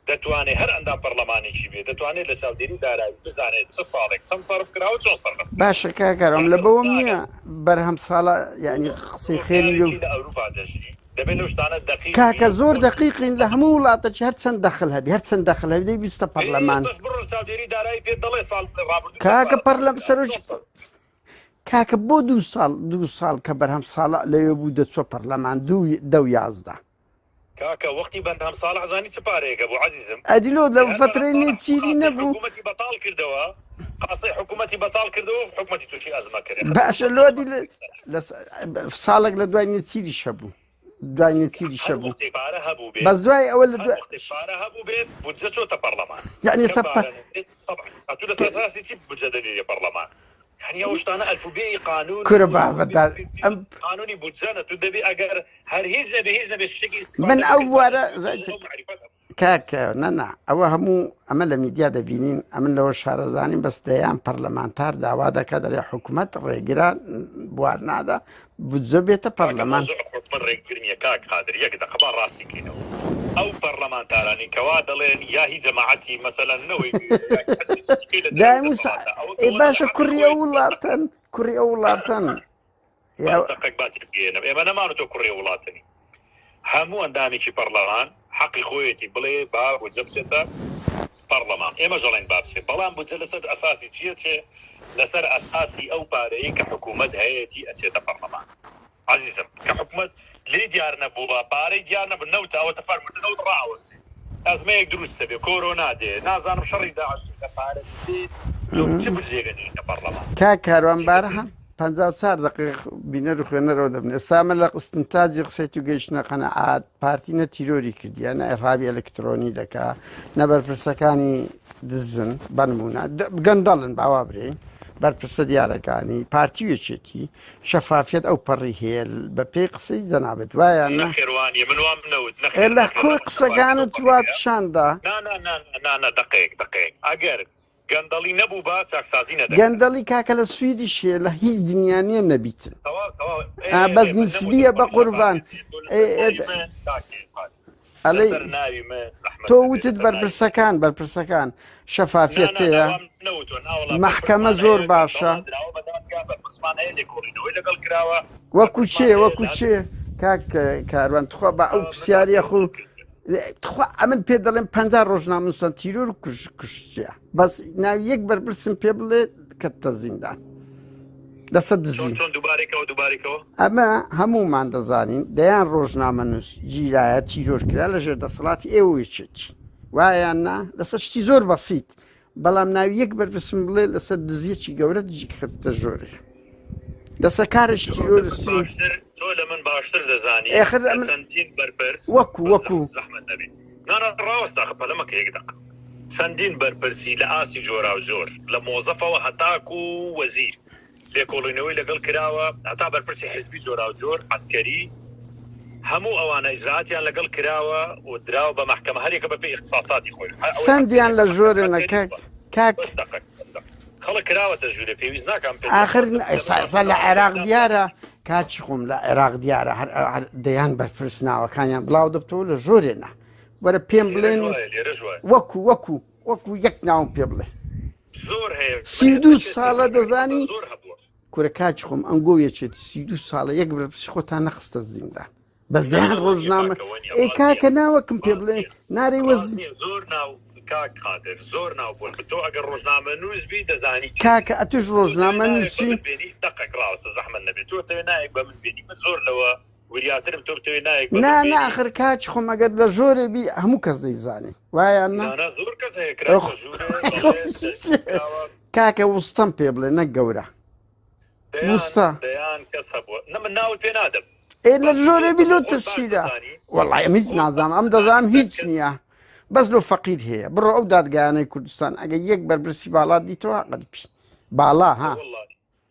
دەتوانێت هەر ئەندا پەرلەمانێکی بێت دەتوانێت لە چاودێری دارایی بزانێت چه ساڵێک چەند صرف کراوە چۆن سەرف باشە کاکەڕم لە بەوەم نییە بەرهەم ساڵە یعنی قسەی خێری لە ئەوروپا دەژی دەبێت لەو شتانە دقیق کاکە زۆر دقیقین لە هەموو وڵاتەی هەر چەند دەخل هەبی هەر چەند دەخل هەبی دەی بیستە پەرلەمان کاکە پەرلەم سەرۆکی کاکە بۆ دوو ساڵ کە بەرهەم ساڵە لەوێ بوو دەچوە پەرلەمان 2011 کاکە وەختی بەندام ساڵح زانی چ پارەیەکە بوو عەزیزم ئەدیلۆ لە فترەی نێچیری نەبوو حکوومەتی بەتاڵ کردەوە قاسەی حکوومەتی بەتاڵ کردەوە حکوومەتی تووشی ئەزمە کرد باشە لۆدی ساڵێک لە دوای نێچیری شەبوو دوای نێچیری شەبوو بەس دوای ئەوە لە پارە هەبوو بێت بودجە چۆتە پەرلەمان یعنی ئەتو لە سەرساسی چی بودجە دەنێریە پەرلەمان يعني ئەو شتانە ئەلفوبێی قانون قانونی بودجەنە تو دەبی ئەگەر هەر هیچ نەبێ شتێکی من ئەو وارە کاکە نەنا ئەوە هەموو ئەمە لە میدیا دەبینین ئەمن لەوە شارەزانین بەس دەیان پەرلەمانتار داوا دەکات دەڵێ حکوومەت ڕێگران بوار نادا بودجە بێتە پەرلەمان ڕێگرنیە کاک قادر یەک دەقەبا ڕاستیکەینەوە ئەو پەرلەمانتارانی کەوا دەڵێن یا هی جەماعەتی مەسەلەن نەوەی باشە کوڕی ئەو وڵاتن ئێمە نەمانەوە کوڕی وڵاتنی هەموو ئەندامێکی پەرلەمان حەقی خۆیەتی بڵێ با بودجە بچێتە پەرلەمان ئێمە ژەڵێن با بچێت بەڵام بودجە لەسەر ئەساسی چیە لەسەر ئەساسی ئەو پارەیە کە حکوومەت هەیەی ئەچێتە پەرلەمان عەزیزم کە حکوومەت لێ دیار نەبوو بە پارەی دیار نەبوو نەوتاوەتە فەرمووتنەوت ڕاوەسێ ئەزمەیەک دروستە بێ کۆرۆنا دێ نازانم شەڕی داعش کە پارە بێت چ بودجێگەنینە پەرلەمان کاروانبارە هەم 54 دقیق بینەر و خوێنەرەوە دەبن ئێسامە لە قستنتاجی قسەی و گەیشتنە قەنەعات پارتینە تیرۆری کردیانە ئێڕابی ئەلکترۆنی دەکا نەبەرپرسەکانی دزن بەنمونە گەندەڵن باوا برێ بەرپرسە دیارەکانی پارتیوێکێتی شەفافیت ئەو پەڕی هەیە بە پێی قسەی جەنابەت وایە نەخێوانی منوام نەوت لە کۆی قسەکانت وا پیشاندا دقیق ئەگەر گەندەڵی نەبوو با چاکسازی نەدەکرێت گەندەڵی کاکە لە سویدی شێ لە هیچ دنیانیە نەبیتن بەس نسبیە بە قوربان تۆ وتت بەرپرسەکان شەفافیت هەیە محکەمە زۆر باشە وەکو چێ کاک کاروان تخوا بە ئەو پرسیاریە خۆ ئەمن پێ دەڵێن 50 ڕۆژنامەنووسان تیرۆر کوشتیە بەس ناوی یەک بەرپرسم پێ بڵێ کەتە زیندان دەسە دزین ئەمە هەموومان دەزانین دەیان ڕۆژنامەنووس جیرایە تیرۆر کرا لەژێر دەسەڵاتی ئێوەیەکێتی وایان نا لەسەر شتی زۆر بەسیت بەڵام ناوی یەک بەرپرسم بڵێ لەسەر دزیەکی گەورە دژی کەتە ژۆرێ دەسە کارێک تیرۆرسی تۆ لە من باشتر دەزانی چەندین بەرپرس وەکو زەحمەت نەبێت ڕاوەستا خەپەلەمەکە یەک دەق چەندین بەرپرسی لە ئاسی جۆرا و زۆر لە مۆزەفەوە هەتاکو و وەزیر لێکۆڵینەوەی لەگەڵ کراوە هەتا بەرپرسی حزبی جۆرا و جۆر عەسکەری هەموو ئەوانە ئیجراتیان لەگەڵ کراوە و دراوە بە محکەمە هەرێکە بەپێی اختصاصاتی خۆی سندیان لە ژۆرێنە کاک خەڵک کراوەتە ژوورێ پێویست ناکەم آخر ئێستا لە عێراق دیارە کاچی خۆم لە عێراق دیارە هەر دەیان بەرپرسناوەکانیان بڵاو دەبتەوە لە ژۆرێنە وەرە پێم بڵێن وەکو یەک ناوم پێ بڵێ زۆر هەیە 32 ساڵە دەزانی کورە کاچ خۆم ئەنگۆیەچێت 32 ساڵە یەک بەرپرسی خۆتان نەخستە زیندان بەس دەیان ڕۆژنامە ئەی کاکە ناوەکم پێ بڵێ نارێ وەزی زۆر ناو کاک قادر زۆر ناو بوون تۆ ئەگەر ڕۆژنامە نووسبی دەزانی کاکە ئەتوش ڕۆژنامە نووسی دقەک ڕاستە زەحمەت نەبێت تۆ تەوێ نایەک بە من بینی من زۆر لەوە وریاترم تۆ بتەوێ نایەک نا ئاخر کاچ خۆم ئەگەر لە ژۆرێ بی هەموو کەس دەیزانێ وایە زۆر کەس هەیە کاکە وستەم پێ بڵێ نەک گەورە وستە دەیان کەس هەبووە من ناوت پێ نادەم لە ژۆرێ بی لۆ ترسیدا وەڵای ئەم هیچ نازانم ئەم دەزانم هیچ نییە بەس لۆ فەقیر هەیە بڕۆ ئەو دادگایانەی کوردستان ئەگە یەک بەرپرسی باڵا دیتەوە قەدپی باڵا ها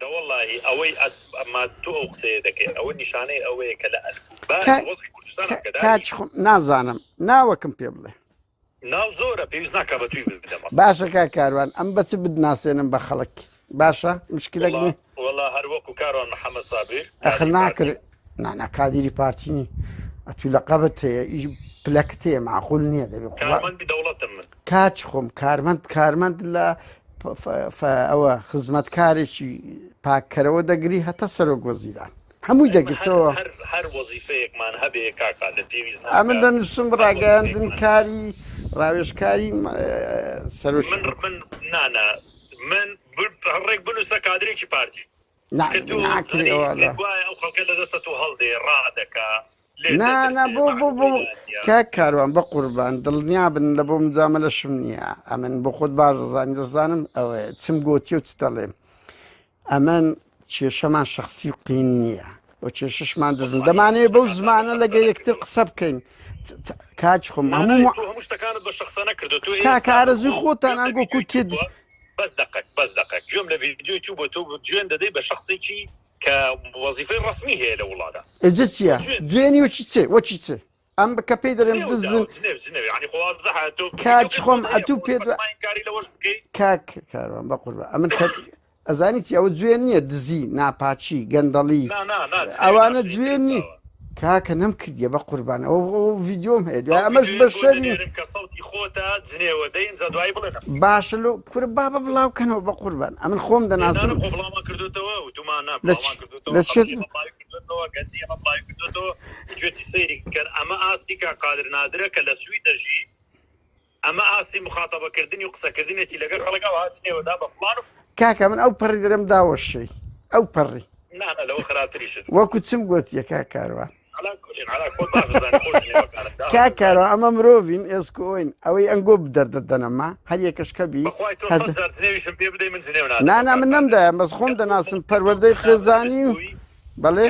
دەوەڵی ئەوەی ئەمما تۆ ئەو قسەیە دەکەیت ئەوە نیشانەی ئەوەیە کە لە کاچ نازانم ناوەکەم پێ بڵێ ناو زۆرە پێویست ناکە بە توی بدەمە باشە کا کاروان ئەم بەچ بدناسێنم بە خەڵک باشە مشکلەک نێ وەڵا هەر وەکو کاروان محەممەد سابیر ئەخر ناکرد نانا کادیری پارتینی ئەتوی لە قەبت هەیە پلەکت هەیە معقول نییە دەبێت دەوڵەتم من کاچ خۆم کارمەند لە ئەوە خزمەتکارێکی پاکەرەوە دەگری هەتا سەرۆک وەزیران هەمووی دەگرتەوە هەر وەزیفەیەکمان هەبێ کاکا لە پێویست ئەمن دەنووسم ڕاگەاندن کاری ڕاوێژکاری سەرۆک من نانا من هەڕێک بنووسە کادرێکی پارتی ناکرێەوە ئەو خەڵکە لە دەستە تو هەڵدێ ڕادەکە نا بۆ کاک کاروان بە قوربان دڵنیا بن لە بۆ مجامە لە شم نییە ئەمن بۆ خۆت باش دەزانی دەزانم ئەوێ چم گوتی و چ دەڵێم ئەمن کێشەمان شخصی و قین نییە بۆ کێششمان دەژن دەمانەیە بەو زمانە لەگە یەکتر قسە بکەین کاچ خۆم هەموو شتەکانت بە شخصە نەکردو کاکارەزوی خۆتان ئەنگۆکو تێ بەس دقەک گوێم لە ڤیدیۆی تو بۆ تۆ جوێن دەدەی بە شخصێکی کە وەزیفەی ڕسمی هەیە لە وڵاتە ئەجە چییە دوێنی وەچی چێ وەچی چێ ئەم بکە پێی دەرێم دزن کاچ خۆم ئەتوو پێ کاک کاروان بە قوربان ئەمن ئەزانیت ئەوە دوێن نییە دزی ناپاچی گەندەڵی ئەوانە دوێن نی کاکە نەم کردیە بە قوربان ئەو ڤیدیۆم هەیە دوای ئەمەش بە شەری باشە لۆ کورە بابە بڵاوکەنەوە بە قوربان ئەمن خۆم دەناسم ئەمە ئاسی کا قادر نادرە کە لە سوی دەژی ئەمە ئاسی مخاتەبەکردنی و قسەکردنێتی لەگەڵ خەڵکەوە هاتنێوەدا بە فڵان کاکە من ئەو پەڕی دەرەم داوەشەی ئەو پەڕی لەوە خراپتریش وەکو چم گوتیە کاکاروان کاکارەوە ئەمە مرۆڤین ئێسکۆین ئەوەی ئەنگۆ بدەردەدەنەما هەر یەکەشکەبی نانا من نەمدایە بەس خۆم دەناسم پەروەردەی خێزانی و بەڵێ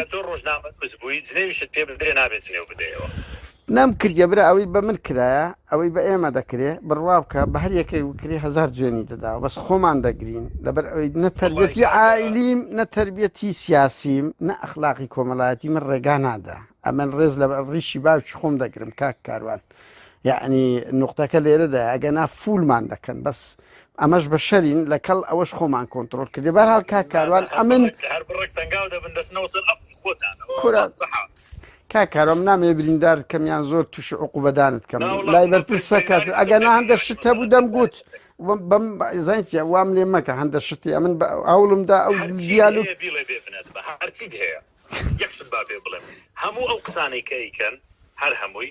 نەم کردە برا ئەوەی بە من کرایە ئەوەی بە ئێمە دەکرێ بڕوا بکە بە هەر یەکەی وکری 1000 جوێنی دەداوە بەس خۆمان دەگرین لەبەر ئەوەی نە تەربیەتی عائیلیم نە تەربیەتی سیاسیم نە ئەخلاقی کۆمەڵایەتی من ڕێگا نادا ئەمەن ڕێز لە ڕیشی باوکی خۆم دەگرم کاک کاروان یعنی نقطەکە لێرەدا ئەگەنا فولمان دەکەن بەس ئەمەش بە شەرین لەکەڵ ئەوەش خۆمان کۆنتترۆل کردی بەرحاڵ کاک کاروان ئەمن کاکارۆم نامێ بریندار کەمیان زۆر تووشی عقوبەدانت کەم لای بەرپرسە کات ئەگەنا هەندە شت هەبوو دەمگوت زانیە وام لێ مەکە هەندە شتی ئەمن ئەوڵمدا ئەو دیالوگ هەموو ئەو قسانەی کەیکەن هەر هەمووی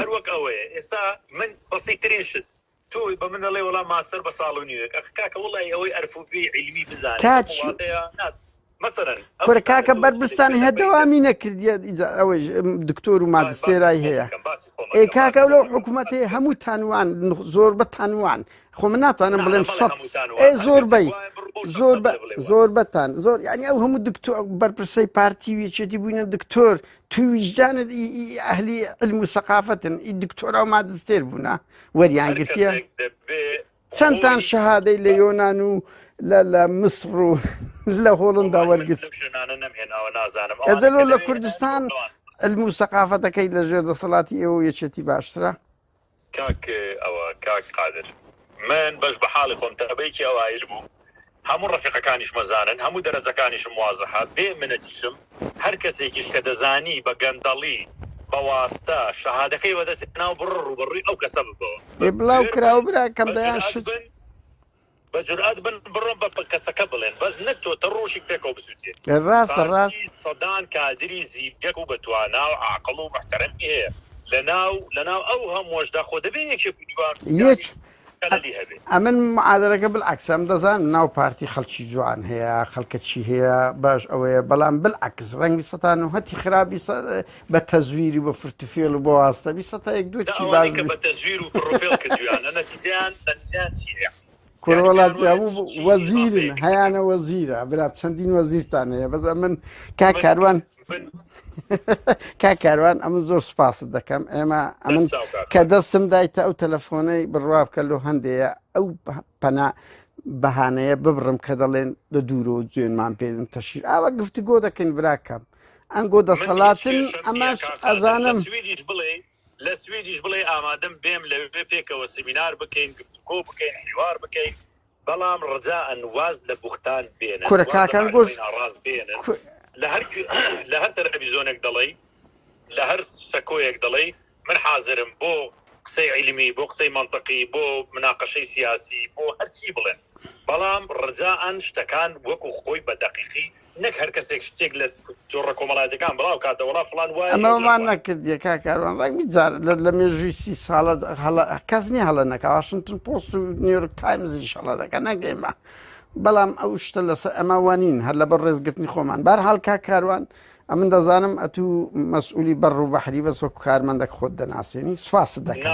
هەر وەک ئەوەیە ئێستا من بەسیترین شت تۆی بە من دەڵێ وەڵام ماستەر بە ساڵ و نیوێک کاکە وڵی ئەوەی ئەرفوبی عیلمی بزانێت کورە کاکە بەربستانی هەدەوامی نەکردیە ئەوەی دکتۆر و مادسێرای هەیە ئێ کاکە لەو حکوومەتەیە هەموو تانوان زۆر بە تانوان خۆ من ناتوانم بڵێم زۆر بەی زۆر بەتان زۆر ینی ئەو هەموو دکتۆر بەرپرسەی پارتی وێچێتی بووینە دکتۆر توی ویجدانت ئەهلی علم و سەقافەتن ئی دکتۆرا و مادستێر بوونا وەریان گرتیە چەندتان شەهادەی لە یۆنان و لە مصر و لە هۆڵندا وەرگرت ئەجەلۆ لە کوردستان علم و سەقافەتەکەی لەژێر دەسەڵاتی ئێوە یەکێتی باشترە؟ کاک قادر من بەش بە حاڵی خۆم تەبەیکی ئەوایش بوو هەموو ڕەفیقەکانیش مەزانن هەموو دەرەجەکانیشم وازەحات بێ منەتیشم هەر کەسێکیش کە دەزانی بە گەندەڵی بەواستە شەهادەکەی وەدەست ناو بڕڕوبڕی ئەو کەسە ببەوە بڵاو کراوە برا کەم دەیان شت بە جورئەت بن بڕۆم بە کەسەکە بڵێن بەس نەک تۆ تەڕۆشی پێکەوە بسووتێت ڕاستە ڕاست سەدان کادری زیرگەک و بەتوانا و عاقڵ و محتەرەمی هەیە لەناو ئەو هەمووشدا خۆ دەبێ یەکێک جوان یەک ئەمن معادلەکە بالعکس ئەم دەزان ناو پارتی خەڵکی جوان هەیە خەڵکەچی هەیە باش ئەوەیە بەڵام بالعکس ڕەنگی سەتان و هەتی خراپی بە تەزویری بە فرتوفێڵ و بە واستە بی سەتا یەک دوو چی باز بە تەزویر و فرۆفێڵ کردویانە نەتیجەیان چیە کوڕوەڵات هەموو وەزیرن هەیانە وەزیرە برا چەندین وەزیرتان هەیە بەس ئەمن کاکاروان ئەمن زۆر سوپاست دەکەم ئێمە ئەمن کە دەستم دایتە ئەو تەلەفۆنەی بڕوا بکە لۆ هەندەیە ئەو پەنا بەهانەیە ببڕم کە دەڵێن لە دوورەوە جوێنمان پێدن تەشیر ئاوە گفتوگۆ دەکەین براکەم ئەنگۆ دەسەڵاتن ئەمەش ئەزانم لە سوێدیش بڵێ ئامادەم بێم لەوێ پێکەوە سمینار بکەین گفتوگۆ بکەین حیوار بکەین بەڵام ڕجاءن واز لە بوختان بێنن کورە کاکان گۆش ڕاست بێنن لە هەر تەلەڤیزۆنێک دەڵێ لە هەر سەکۆیەک دەڵێ من حازرم بۆ قسەی عیلمی بۆ قسەی منطقی بۆ مناقەشەی سیاسی بۆ هەرچی بڵێن بەڵام ڕجاءن شتەکان وەکو خۆی بە دەقیقی نەک هەر کەسێک شتێک لە جۆڕە کۆمەڵایەتەکان بڵاو کاتەوەڵا فڵان وایە ئەمەمان نەکردیە کاکاروان ڕەنگی جار لە مێژووی 30 ساڵە کەس نییە هەڵە نەکە واشنگتن پۆست و نیویۆرک تایمزیش هەڵە دەکە نەگەیمە بەڵام ئەو شتە لەسەر ئەمە وانین هەر لەبەر ڕێزگرتنی خۆمان بەرحاڵ کاکاروان ئەمن دەزانم ئەتوو مەسئولی بەڕ و بەحری بەس وەکو کارمەندێک خۆت دەناسێنی سوپاست دەکەم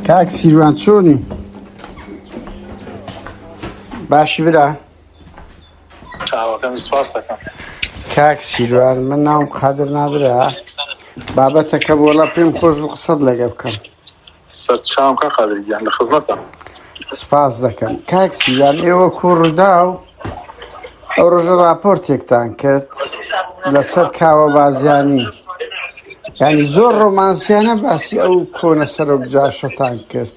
کاک سیروان چۆنی باشی برا کاک سیروان من ناوم قادر نادرا بابەتەکە بۆڵە پێم خۆش و قسەت لەگە بکەم سەرچاوم کا قادرگیان لە خزمەتم سپاس دەکەم کاک سیروان ئێوە کوڕدا و ئەو ڕۆژە راپۆرتێکتان کرد لەسەر کاوە بازیانی یعنی زۆر ڕۆمانسیانە باسی ئەو کۆنە سەرۆکجاشەتان کرد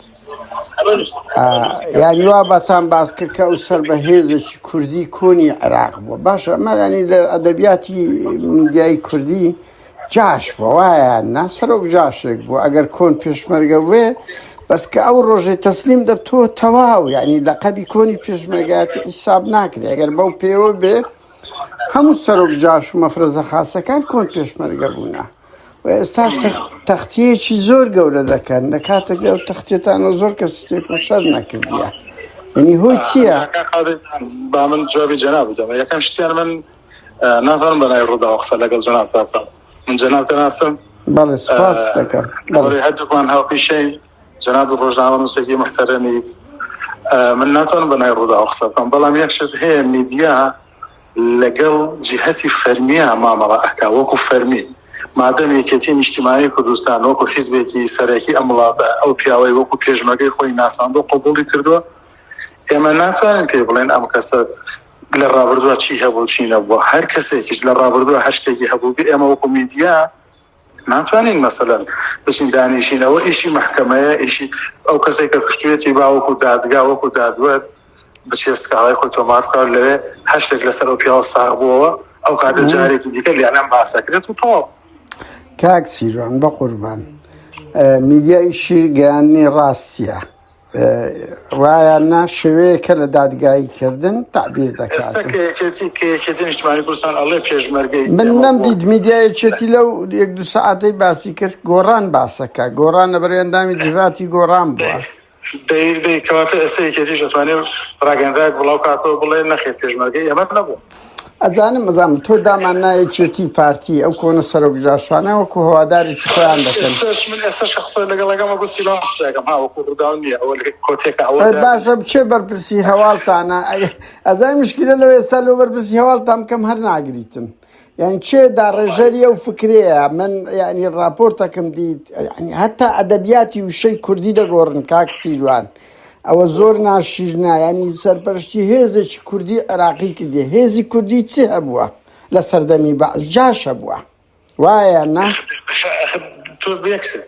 یانی وا بەتان باس کرد کە ئەو سەر بە هێزێکی کوردی کۆنی عێراق بووە باشە ئەمە ینی لە ئەدەبیاتی میدیای کوردی جاش بووە وایە نا سەرۆک جاشێک بوو ئەگەر کۆن پێشمەرگە بوێ بەس کە ئەو ڕۆژەی تەسلیم دەبتەوە تەواو یعنی لەقەبی کۆنی پێشمەرگایەتی حیساب ناکرێ ئەگەر بەو پێوە بێ هەموو سەرۆک جاش و مەفرەزە خاسەکان کۆن پێشمەرگە بوونە و ئێستاش تەختیەکی زۆر گەورە دەکەن لە کاتێکدا ئەو تەختێتانە زۆر کەس شتێک و شەر نەکردیە یعنی هۆی چییە؟ با من جوابی جەناب بدەم یەکەم شتیان من ناتوانم بەلای ڕووداوە قسە لەگەڵ جەنابتا بکەم من جەنابتە ناسم بەڵێ سوپاس دەکەم هەردووکمان هاوپیشەی جەناب ڕۆژنامە نووسێکی محتەرەمیت من ناتوانم بەلای ڕووداوە قسە بکەم بەڵام یەک شت هەیە میدیا لەگەڵ جیهەتی فەرمیە مامەڵە ئەکا وەکو فەرمی مادەم یەکێتی نیشتیمانی کوردستان وەکو حیزبێکی سەرەکی ئەم وڵاتە ئەو پیاوەی وەکو پێشمەرگەی خۆی ناساندۆ قبوڵی کردووە ئێمە ناتوانین پێ بڵێن ئەم کەسە لە ڕابردووە چی هەبوو چی نەبووە هەر کەسێکیش لە ڕابردووە هەر شتێکی هەبوو بێ ئێمە وەکو میدیا ناتوانین مەسەلەن بچین دانیشینەوە ئیشی محکەمەیە ئیشی ئەو کەسێک کە کشتوێتی با وەکو دادگا وەکو دادوەر بچێ سکاڵای خۆی تۆمار بکار لەوێ هەر شتێک لەسەر ئەو پیاوە ساغ بووەوە ئەو کاتە جارێکی دیکە لیانەم باسەکرێت و تەواو کاک سیروان بە قوربان میدیای شیرگەیاندنی ڕاستیە وایە نا شێوەیەکە لە دادگاییکردن تعبیر دەکات من نەمدید میدیایەکێتی لەو یەک دو سەعاتەی باسی کرد گۆڕان باسەکە گۆڕان لە بەرێندامی جیهاتی گۆڕان بووە کەواتە ئێسەیەکێتیش دەتوانێت ڕاگەندراک بڵاو کاتەوە بڵێ نەخێت پێشمەرگەی ئەمە نەبوو ئەزانم تۆ دامان نایەکێتی پارتی ئەو کۆنە سەرۆکجاشانە وەکو هەوادارێکی خۆیان دەکەن باشە بچێ بەرپرسی هەواڵتانە ئەزای مشکلە لەو ئێستا لەو بەرپرسی هەواڵتان بکەم هەر ناگریتن یعنی چێ داڕێژەری ئەو فکرەیە من یعنی راپۆرتەکەم دیت هەتا ئەدەبیاتی وشەی کوردی دەگۆڕن کاک سیروان ئەوە زۆر ناشیرنا ینی سەرپەرشتی هێزێکی کوردی عێراقی کردی هێزی کوردی چی هەبووە لە سەردەمی جاشە بووە وایە نا تۆ بێکست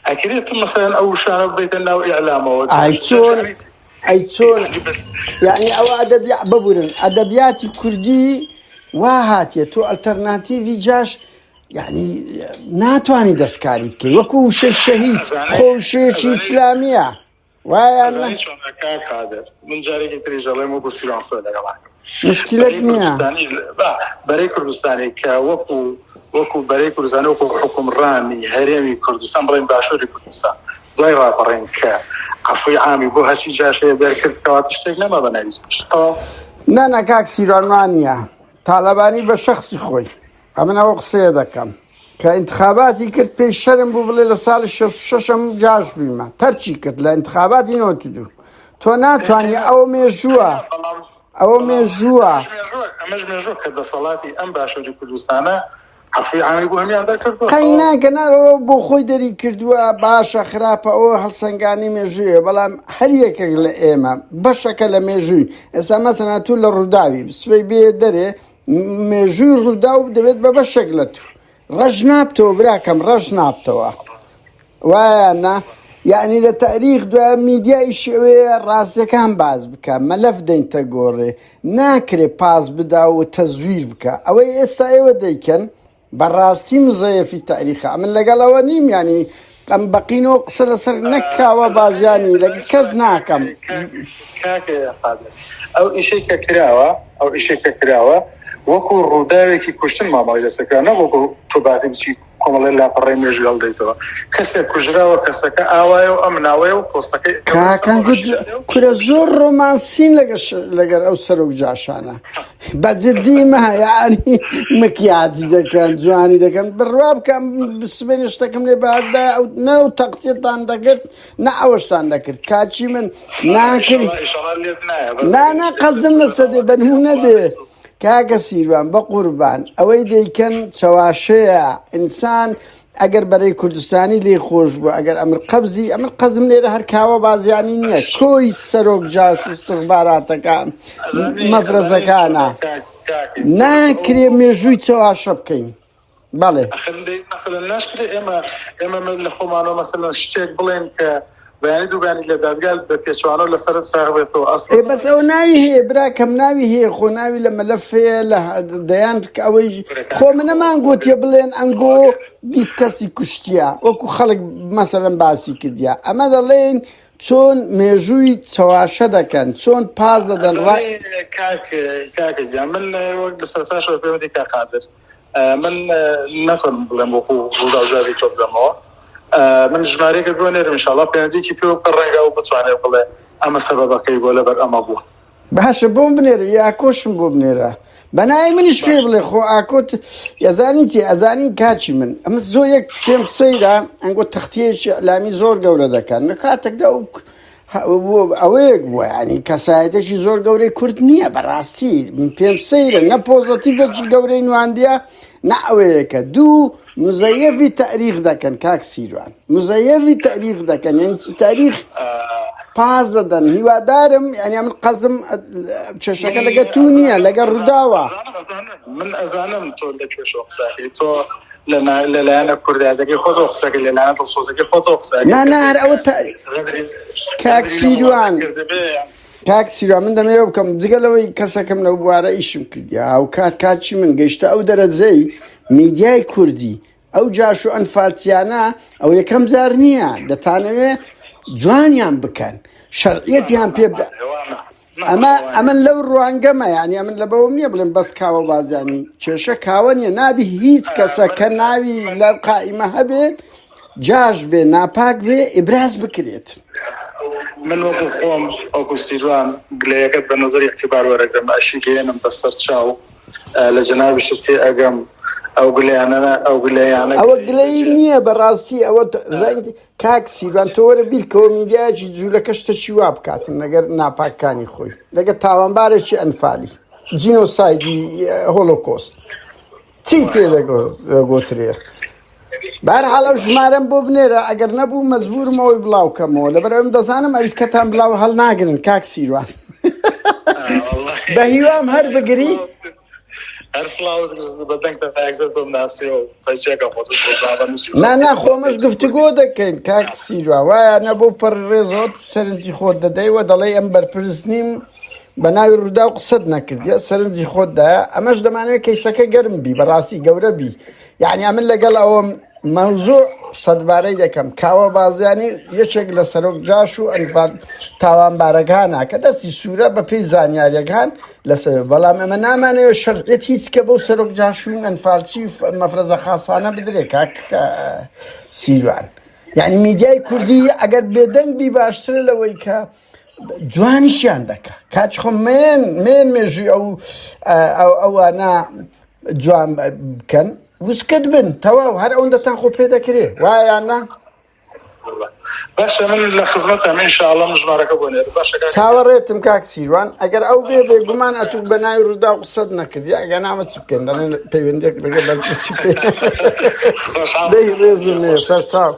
ئەکرێت مثلا ئەو شانە بێتە ناو ئیعلامەوە ئەی چۆن یعنی ئەوە ئەدەبیات ببورن ئەدەبیاتی کوردی وا هاتیە تۆ ئەلتەرناتیڤی جاش یعنی ناتوانانی دەستکاری بکەی وەکو وشەی شەهید خۆشەیەکی ئیسلامیە وایە من جارێکی تری ژەڵێم وەکو سیلانسە لەگەڵاکەم مشکلت نییە بەرەی کوردستانی کە وەکو بەرەی کوردستانی وەکو حکومڕانی هەرێمی کوردستان بڵێن باشووری کوردستان دوای ڕاپەڕێن کە عەفوی عامی بۆ هەچی جاشەیە دەرکرد کەواتە شتێک نەما بە ناویستەوە نانە کاک سیروانوانیە تاالبانی بە شەخصی خۆی ئەمنەوە قسەیە دەکەم کە ئینتخاباتی کرد پێی شەرم بوو بڵێ لە ساڵی 66 جاش بیمە تەرچی کرد لە ئینتخاباتی 92 تۆ ناتوانانی ئەوە مێژووە ئەمەش مێژووە کە دەسەڵاتی ئەم باشووری کوردستانە عەفوی عامی بۆ هەمیان دەرکردووە قەی ناکەنەوە بۆ خۆی دەری کردووە باشە خراپە ئەوە هەڵسەنگانی مێژوویە بەڵام هەر یەکێک لە ئێمە بەشەکە لە مێژووی ئێستا مەسەڵەن تو لە ڕووداوی سبەی بێ دەرێ مێژووی ڕوودا و دەبێت بە بەشێک لە تو ڕەش نابتەوە براکەم ڕەش نابتەوە وایە نا یعنی لە تاریخ دوای میدیای شێوەیە ڕاستیەکان باز بکە مەلەف دەینتە گۆڕێ ناکرێ پاس بدا و تەزویر بکە ئەوەی ئێستا ئێوە دەیکەن بەڕاستی مزەیەفی تاریخە من لەگەڵەوە نیم ینی ئەم بەقینەوە قسە لەسەر نەکاوە بازیانی لەگە کەس ناکەم کاکە قادر ئەو ئیشەی کە کراوە وەکو ڕووداوێکی کوشتن مامەڵی دەسەکرا نەوەکو تۆ باسی بچی کۆمەڵی لاپەڕێی مێژووی هەڵدەیتەوە کەسێک کوژراوە کەسەکە ئاوایە و ئەم ناوەیە و پۆستەکەی کاکەن کورە زۆر ڕۆمانسین لەگەر ئەو سەرۆک جاشانە بەجددیمە یعنی مکیاجی دەکەن جوانی دەکەن بڕوا بکەم بسبێنێ شتەکەم لێ بەهاتدا ئەو نە و تەقسیێتان دەکرد نە ئەوەشتان دەکرد کاچی من ناکرد نانە قەزدم لە سەدێ بەنمونە دێ کاکە سیروان بە قوربان ئەوەی دەیکەن چەواشەیە ئینسان ئەگەر بەرەی کوردستانی لێ خۆش بوو ئەگەر ئەمر قەزم لێرە هەر کاوە بازیانی نییە کۆی سەرۆک جاش و استخباراتەکان مەفرەزەکانە ناکرێ مێژووی چەواشە بکەین بەڵێ ناشکرێ ئێمە لە خۆمانەوە مەسەلەن شتێک بڵێن کە بەیانی دووبیانی لە دادگال بە پێچوانەوە لەسەرت ساغبێتەوە ئەسڵ بەس ئەو ناوی هەیە براکەم ناوی هەیە خۆ ناوی لە مەلەفەیە لە دەیان ئەوەی خۆ منەمان گوتیە بڵێن ئەنگۆ 20 کەسی کوشتیە وەکو خەڵک مەسەلەن باسی کردیا ئەمە دەڵێن چۆن مێژووی چەواشە دەکەن چۆن پاس دەدەن کاکە من لە سەرتاشەوە پێوەتی کا قادر من نەخۆم بڵێم وەکو ڕووداوژاری تۆ بدەمەوە من ژمارەیەکە بۆنێرم ئینشاڵڵا پێنجێکی پێ بکە ڕەنگە و بتوانێت بڵێ ئەمە سەبەبەکەی بۆ لەبەر ئەمە بووە باشە بۆم بنێرە ئاکۆشم بۆ بنێرە بەنای منیش پێ بڵێ خۆ ئاکۆت یەزانیتی ئەزانی کاچی من ئەمە زۆر یەک پێم سەیرا ئەنگۆ تەختیەشی ئەلامی زۆر گەورە دەکەن لە کاتێکدا ئەوەیەک بووە ینی کەسایەتێکی زۆر گەورەی کورد نییە بەڕاستی پێم سەیرە نە پۆزەتیڤێکی گەورەی نواندیە نە ئەوەیەکە دوو مزەیەفی تاریخ دەکەن کاک سیروان مزەیەفی تاریخ دەکەن یعنی تاریخ پاس دەدەن هیوادارم یعنی من قەزم چێشەکە لەگە تو نییە لەگە ڕووداوە من ئەزانم تۆ لە کێشەوە قساکەی تۆ لەلایەنە کوردایەکەی خۆتەوە قسەکەی لەلایەنە دڵسۆزەکەی خۆتەوە قساکەی هەر ئەوە کاک سیروان من دەمەوێ بکەم جگەلەوەی کەسەکەم لەو بوارە ئیشم کردیا ئەو کاچی من گەیشتە ئەو دەرەجەی میدیای کوردی ئەو جاش و ئەنفاتیانە ئەو یەکەم جار نییە دەتانەوێ جوانیان بکەن شەرعیەتیان پێ ئەمن لەو ڕوانگەمە یعنی ئەمن لە بەوەم نییە بڵێن بەس کاوە بازیانی کێشە کاوە نیە نابی هیچ کەسە کە ناوی لە قائیمە هەبێت جاش بێ ناپاک بێ ئیبراز بکرێت من وەکو خۆم ئەوکو سیروان گلەیەکەت بە نەزەری اعتیبار وەرەگرم ئەشی گەێنم بەسەر چاو لە جەنابی شتێ ئەگەم ئەو گلەیانە ئەوە گلەی نییە بەڕاستی ئەوە کاک سیروان تۆ وەرە بیرکەوە میدیایکی جوولەکە شتەشی وا بکاتن لەگەر ناپاکەکانی خۆی لەگە تاوانبارێکی ئەنفالی جینۆسایدی هۆلۆکۆست چی پێ دەگۆترێ بەهەرحاڵ ئەو ژمارەم بۆ بنێرە ئەگەر نەبوو مەجبورمەوەی بڵاوکەمەوە لەبەر ئەوم دەزانم ئەویتکەتان بڵاو هەڵ ناگرن کاک سیروان بە هیوام هەر بگری هەرسڵاوت بەدەنگ تەزت ناسی و پەیچێکە خۆت نا خۆمەش گفتوگۆ دەکەین کاک سیروان وایە نەبوو پەر ڕێزۆت سەرنجی خۆت دەدەیوە دەڵێ ئەم بەرپرس نیم بە ناوی ڕوودا و قسەت نەکردیە سەرنجی خۆتدایە ئەمەش دەمانوێت کەیسەکە گەرم بی بەڕاستی گەورە بی یعنی ئەمن لەگەڵ ئەوە مەوزوع سەدبارەی دەکەم کاوە بازیانی یەکێک لە سەرۆک جاش و ئەنفال تاوانبارەکانە کە دەستی سوورە بە پێی زانیاریەکان لەسەر بەڵام ئەمە نامانەوە شەرعێت هیچ کە بەو سەرۆک جاشوون ئەنفالچی مەفرەزە خاسانە بدرێ کاک سیروان یعنی میدیای کوردی ئەگەر بێدەنگ بی باشترە لەوەی کە جوانیشیان دەکە کاچ خۆ مێن مێژووی ئەوانە جوان بکەن وسکت بن تەواو هەر ئەوەندەتان خۆ پێ دەکرێ وایاننا باشە من لە خزمەتم ئینشاءڵڵا ژمارەکە بۆ نێر باشە چاوەڕێتم کاک سیروان ئەگەر ئەو بێ بێگومان ئەتوو بە ناوی ڕوودا و قسەت نەکردی ئەگەر نامە چ بکەن دەڵێن پەیوەندێک لەگەڵ بەرپرسی پێ دەی ڕێزم لێ سەرساو